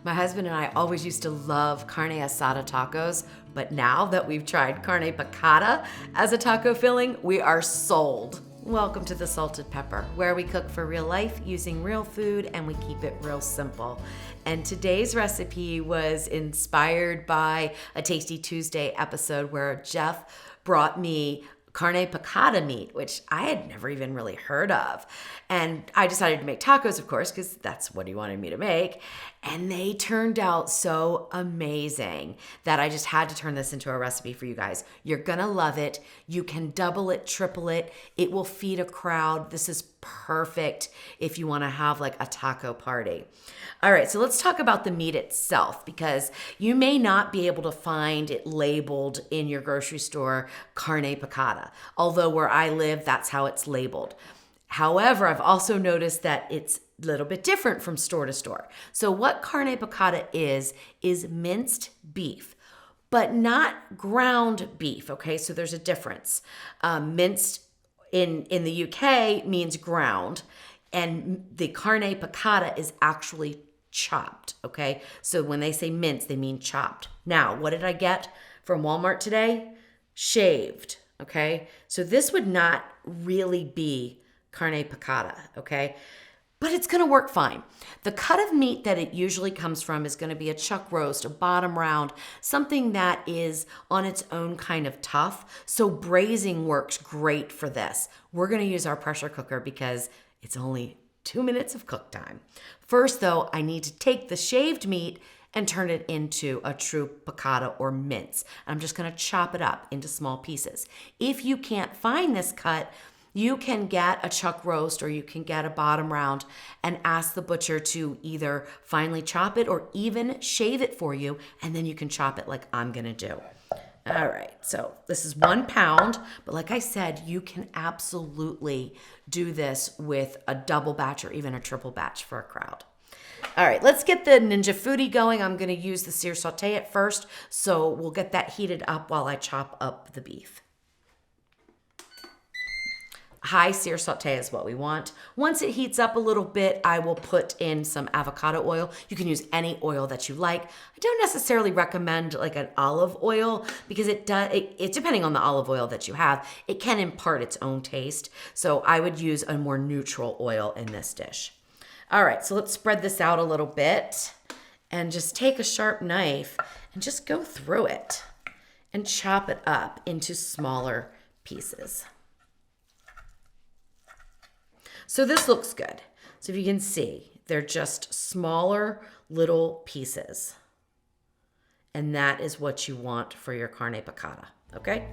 My husband and I always used to love carne asada tacos, but now that we've tried carne picada as a taco filling, we are sold. Welcome to the Salted Pepper, where we cook for real life using real food and we keep it real simple. And today's recipe was inspired by a Tasty Tuesday episode where Jeff brought me carne picada meat, which I had never even really heard of. And I decided to make tacos, of course, because that's what he wanted me to make. And they turned out so amazing that I just had to turn this into a recipe for you guys. You're gonna love it. You can double it, triple it. It will feed a crowd. This is perfect if you wanna have like a taco party. All right, so let's talk about the meat itself, because you may not be able to find it labeled in your grocery store carne picada. Although where I live, that's how it's labeled. However, I've also noticed that it's a little bit different from store to store. So what carne picada is minced beef, but not ground beef, okay? So there's a difference. Minced in the UK means ground, and the carne picada is actually chopped, okay? So when they say minced, they mean chopped. Now, what did I get from Walmart today? Shaved, okay? So this would not really be carne picada, okay? But it's gonna work fine. The cut of meat that it usually comes from is gonna be a chuck roast, a bottom round, something that is on its own kind of tough. So braising works great for this. We're gonna use our pressure cooker because it's only 2 minutes of cook time. First though, I need to take the shaved meat and turn it into a true picada or mince. I'm just gonna chop it up into small pieces. If you can't find this cut, you can get a chuck roast or you can get a bottom round and ask the butcher to either finely chop it or even shave it for you, and then you can chop it like I'm gonna do. All right, so this is 1 pound, but like I said, you can absolutely do this with a double batch or even a triple batch for a crowd. All right, let's get the Ninja Foodie going. I'm gonna use the sear saute at first, so we'll get that heated up while I chop up the beef. High sear saute is what we want. Once it heats up a little bit, I will put in some avocado oil. You can use any oil that you like. I don't necessarily recommend like an olive oil because it's depending on the olive oil that you have, it can impart its own taste. So I would use a more neutral oil in this dish. All right, so let's spread this out a little bit and just take a sharp knife and just go through it and chop it up into smaller pieces. So this looks good. So if you can see, they're just smaller little pieces. And that is what you want for your carne picada, okay?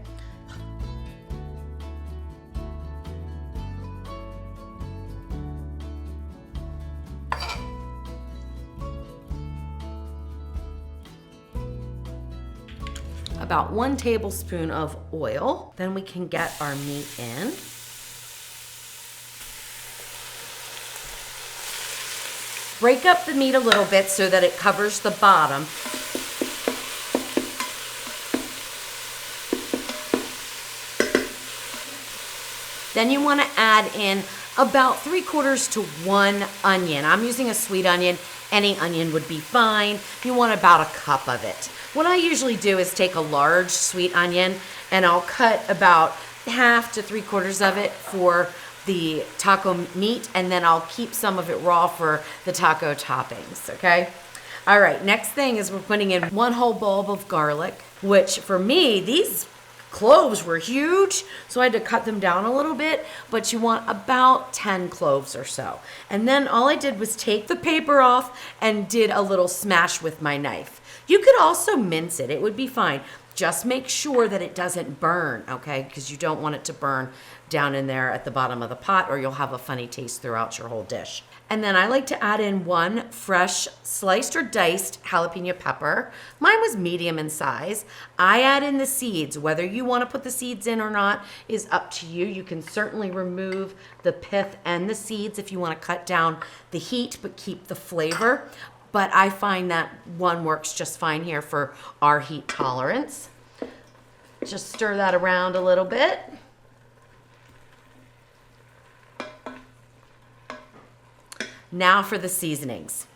About 1 tablespoon of oil. Then we can get our meat in. Break up the meat a little bit so that it covers the bottom. Then you want to add in about 3/4 to 1 onion. I'm using a sweet onion. Any onion would be fine. You want about a cup of it. What I usually do is take a large sweet onion and I'll cut about 1/2 to 3/4 of it for the taco meat, and then I'll keep some of it raw for the taco toppings, okay? All right, next thing is we're putting in 1 whole bulb of garlic, which for me, these cloves were huge, so I had to cut them down a little bit, but you want about 10 cloves or so. And then all I did was take the paper off and did a little smash with my knife. You could also mince it, it would be fine. Just make sure that it doesn't burn, okay? Because you don't want it to burn down in there at the bottom of the pot or you'll have a funny taste throughout your whole dish. And then I like to add in 1 fresh sliced or diced jalapeno pepper. Mine was medium in size. I add in the seeds. Whether you want to put the seeds in or not is up to you. You can certainly remove the pith and the seeds if you want to cut down the heat but keep the flavor. But I find that 1 works just fine here for our heat tolerance. Just stir that around a little bit. Now for the seasonings.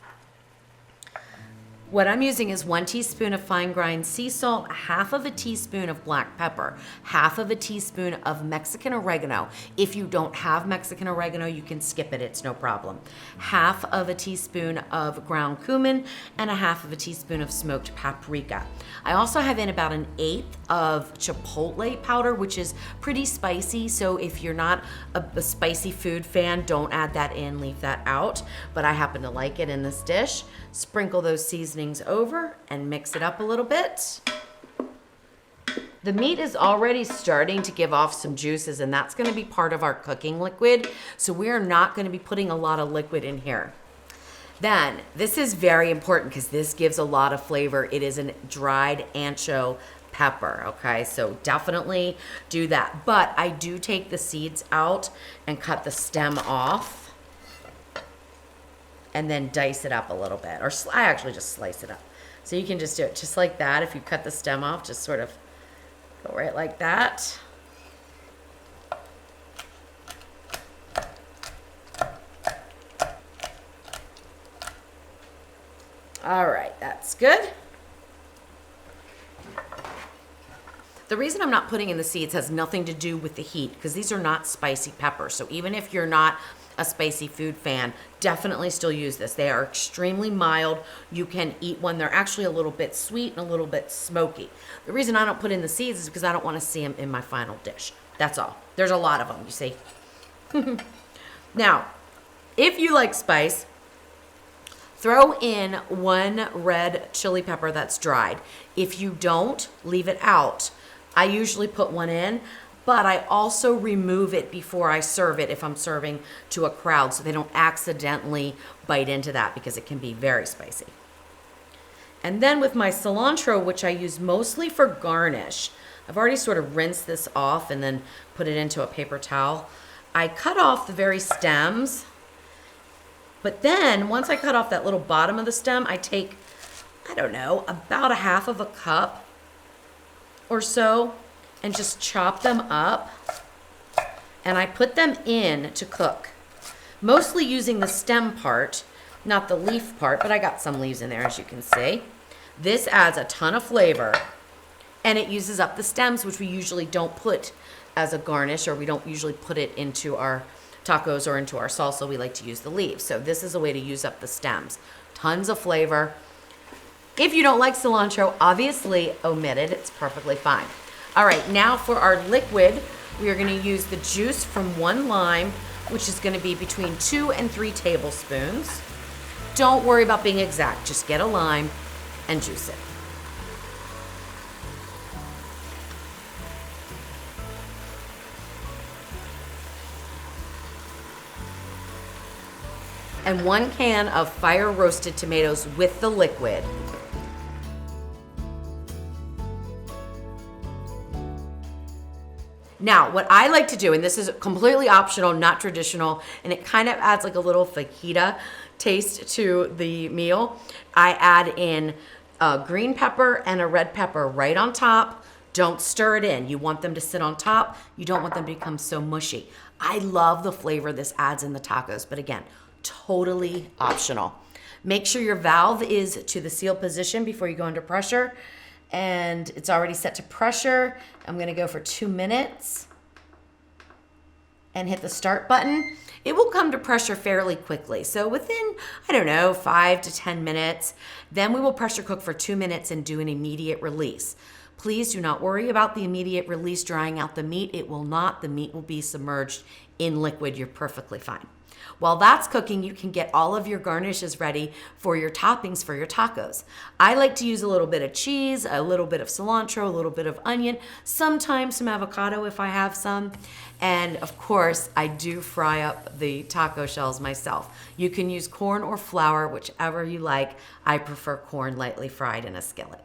What I'm using is 1 teaspoon of fine grind sea salt, half of a teaspoon of black pepper, half of a teaspoon of Mexican oregano. If you don't have Mexican oregano, you can skip it, it's no problem. Half of a teaspoon of ground cumin and a half of a teaspoon of smoked paprika. I also have in about 1/8 of chipotle powder, which is pretty spicy. So if you're not a spicy food fan, don't add that in, leave that out. But I happen to like it in this dish. Sprinkle those seasonings over and mix it up a little bit. The meat is already starting to give off some juices, and that's going to be part of our cooking liquid. So we're not going to be putting a lot of liquid in here. Then, this is very important because this gives a lot of flavor. It is a dried ancho pepper, okay? So definitely do that. But I do take the seeds out and cut the stem off and then dice it up a little bit. Or I actually just slice it up. So you can just do it just like that. If you cut the stem off, just sort of go right like that. All right, that's good. The reason I'm not putting in the seeds has nothing to do with the heat, because these are not spicy peppers. So even if you're not a spicy food fan, definitely still use this. They are extremely mild. You can eat one. They're actually a little bit sweet and a little bit smoky. The reason I don't put in the seeds is because I don't want to see them in my final dish. That's all. There's a lot of them, you see. Now, if you like spice, throw in 1 red chili pepper that's dried. If you don't, leave it out. I usually put 1 in, but I also remove it before I serve it if I'm serving to a crowd so they don't accidentally bite into that, because it can be very spicy. And then with my cilantro, which I use mostly for garnish, I've already sort of rinsed this off and then put it into a paper towel. I cut off the very stems, but then once I cut off that little bottom of the stem, I take, I don't know, about 1/2 cup or so and just chop them up, and I put them in to cook, mostly using the stem part, not the leaf part, but I got some leaves in there, as you can see. This adds a ton of flavor, and it uses up the stems, which we usually don't put as a garnish, or we don't usually put it into our tacos or into our salsa. We like to use the leaves. So this is a way to use up the stems. Tons of flavor. If you don't like cilantro, obviously omit it. It's perfectly fine. All right, now for our liquid, we are going to use the juice from 1 lime, which is going to be between 2 and 3 tablespoons. Don't worry about being exact. Just get a lime and juice it. And 1 can of fire roasted tomatoes with the liquid. Now, what I like to do, and this is completely optional, not traditional, and it kind of adds like a little fajita taste to the meal, I add in a green pepper and a red pepper right on top. Don't stir it in. You want them to sit on top. You don't want them to become so mushy. I love the flavor this adds in the tacos, but again, totally optional. Make sure your valve is to the seal position before you go under pressure. And it's already set to pressure. I'm gonna go for 2 minutes and hit the start button. It will come to pressure fairly quickly. So within, I don't know, 5 to 10 minutes, then we will pressure cook for 2 minutes and do an immediate release. Please do not worry about the immediate release drying out the meat. It will not. The meat will be submerged in liquid. You're perfectly fine. While that's cooking, you can get all of your garnishes ready for your toppings for your tacos. I like to use a little bit of cheese, a little bit of cilantro, a little bit of onion, sometimes some avocado if I have some. And of course, I do fry up the taco shells myself. You can use corn or flour, whichever you like. I prefer corn lightly fried in a skillet.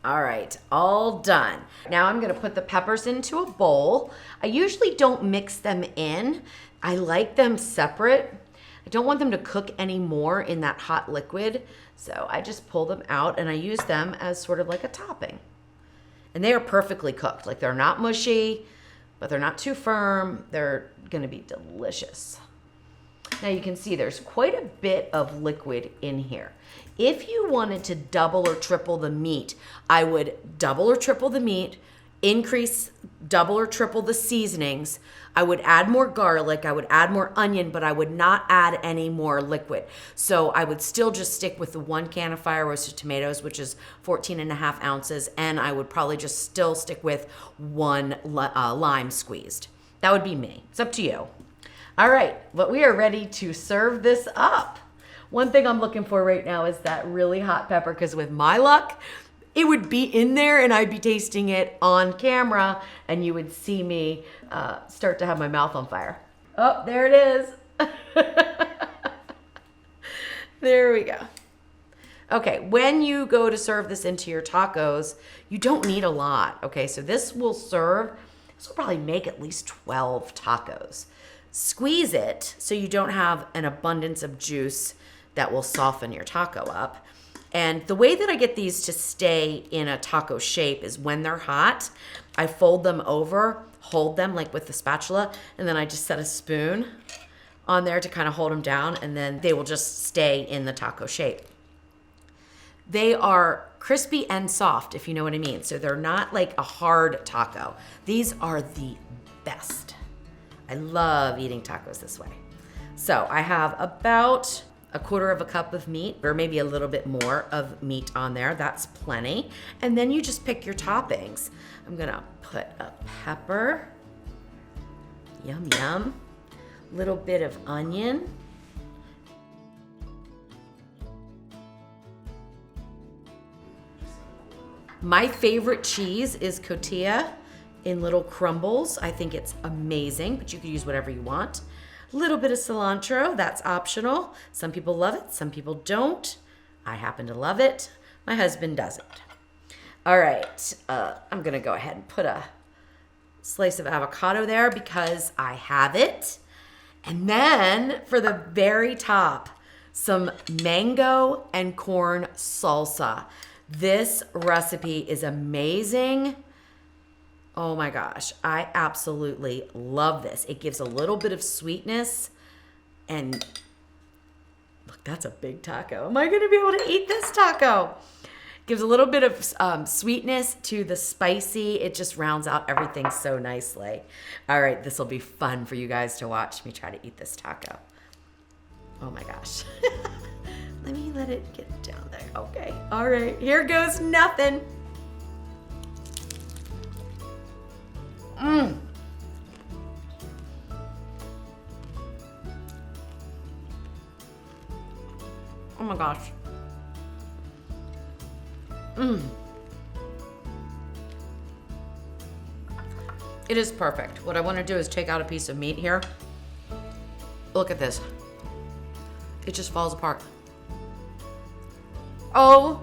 All right, all done. Now I'm gonna put the peppers into a bowl. I usually don't mix them in. I like them separate. I don't want them to cook any more in that hot liquid. So I just pull them out and I use them as sort of like a topping. And they are perfectly cooked. Like, they're not mushy. but they're not too firm. They're gonna be delicious. Now you can see there's quite a bit of liquid in here. If you wanted to double or triple the meat, I would double or triple the meat, increase, double or triple the seasonings. I would add more garlic, I would add more onion, but I would not add any more liquid. So I would still just stick with the 1 can of fire roasted tomatoes, which is 14.5 ounces, and I would probably just still stick with 1 lime squeezed. That would be me. It's up to you. All right, but we are ready to serve this up. One thing I'm looking for right now is that really hot pepper, because with my luck, it would be in there and I'd be tasting it on camera and you would see me start to have my mouth on fire. Oh, there it is. There we go. Okay, when you go to serve this into your tacos, you don't need a lot. Okay, so this will probably make at least 12 tacos. Squeeze it so you don't have an abundance of juice that will soften your taco up. And the way that I get these to stay in a taco shape is when they're hot, I fold them over, hold them like with the spatula, and then I just set a spoon on there to kind of hold them down, and then they will just stay in the taco shape. They are crispy and soft, if you know what I mean. So they're not like a hard taco. These are the best. I love eating tacos this way. So I have about 1/4 cup of meat, or maybe a little bit more of meat on there. That's plenty. And then you just pick your toppings. I'm gonna put a pepper. Yum, yum. Little bit of onion. My favorite cheese is cotija in little crumbles. I think it's amazing, but you could use whatever you want. A little bit of cilantro, that's optional. Some people love it, some people don't. I happen to love it. My husband doesn't. All right, I'm gonna go ahead and put a slice of avocado there because I have it. And then for the very top, some mango and corn salsa. This recipe is amazing. Oh my gosh, I absolutely love this. It gives a little bit of sweetness, and look, that's a big taco. Am I gonna be able to eat this taco? Gives a little bit of sweetness to the spicy. It just rounds out everything so nicely. All right, this will be fun for you guys to watch me try to eat this taco. Oh my gosh. Let it get down there. Okay, all right, here goes nothing. Mmm. Oh my gosh. Mmm. It is perfect. What I want to do is take out a piece of meat here. Look at this. It just falls apart. Oh,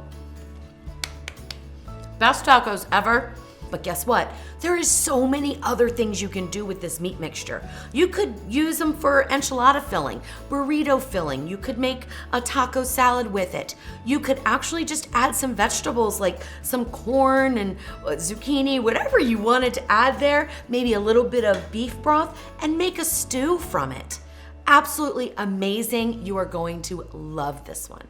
best tacos ever. But guess what? There is so many other things you can do with this meat mixture. You could use them for enchilada filling, burrito filling. You could make a taco salad with it. You could actually just add some vegetables like some corn and zucchini, whatever you wanted to add there, maybe a little bit of beef broth, and make a stew from it. Absolutely amazing. You are going to love this one.